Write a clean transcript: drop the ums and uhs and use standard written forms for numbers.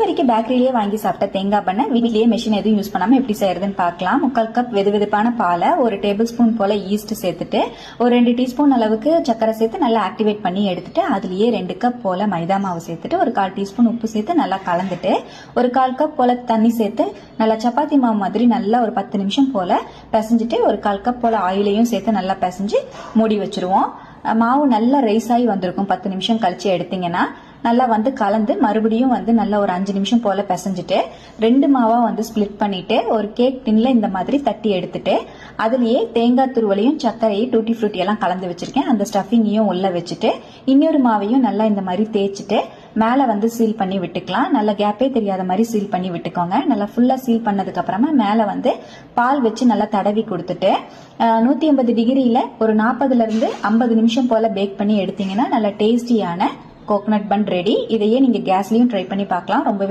வரைக்கும் பேக்கரியிலேயே வாங்கி சாப்பிட்ட தேங்காய் பண்ண வீட்லயே மெஷின் எதுவும் யூஸ் பண்ணாம எப்படி செய்யறதுன்னு பார்க்கலாம். 3/4 கப் வெதுவெதுப்பான பாலை, 1 டேபிள் ஸ்பூன் போல ஈஸ்ட் சேர்த்துட்டு, ஒரு 2 டீஸ்பூன் அளவுக்கு சக்கரை சேர்த்து நல்லா ஆக்டிவேட் பண்ணி எடுத்துட்டு, அதுலயே 2 கப் போல மைதா மாவு சேர்த்துட்டு, ஒரு 1/4 டீஸ்பூன் உப்பு சேர்த்து நல்லா கலந்துட்டு, ஒரு 1/4 கப் போல தண்ணி சேர்த்து நல்லா சப்பாத்தி மாவு மாதிரி நல்லா ஒரு 10 நிமிஷம் போல பிசைஞ்சிட்டு, ஒரு 1/4 கப் போல ஆயிலையும் சேர்த்து நல்லா பிசைஞ்சு மூடி வச்சிருவோம். மாவு நல்லா ரைஸ் ஆகி வந்திருக்கும். 10 நிமிஷம் கழிச்சு எடுத்தீங்கன்னா நல்லா கலந்து மறுபடியும் நல்லா ஒரு 5 நிமிஷம் போல பிசைஞ்சிட்டு 2 மாவா ஸ்பிளிட் பண்ணிட்டு ஒரு கேக் டின்ல இந்த மாதிரி தட்டி எடுத்துட்டு அதுலயே தேங்காய் துருவலையும் சர்க்கரையும் டூட்டி ஃப்ரூட்டி எல்லாம் கலந்து வச்சிருக்கேன். அந்த ஸ்டஃபிங்கையும் உள்ள வச்சுட்டு இன்னொரு மாவையும் நல்லா இந்த மாதிரி தேய்ச்சிட்டு மேல சீல் பண்ணி விட்டுக்கலாம். நல்லா கேப்பே தெரியாத மாதிரி சீல் பண்ணி விட்டுக்கோங்க. நல்லா ஃபுல்லா சீல் பண்ணதுக்கு அப்புறமா மேல பால் வச்சு நல்லா தடவி கொடுத்துட்டு 180 டிகிரியில ஒரு 40ல இருந்து 50 நிமிஷம் போல பேக் பண்ணி எடுத்தீங்கன்னா நல்லா டேஸ்டியான கோகனட் பன் ரெடி. இதையே நீங்க கேஸ்லயும் ட்ரை பண்ணி பார்க்கலாம். ரொம்பவே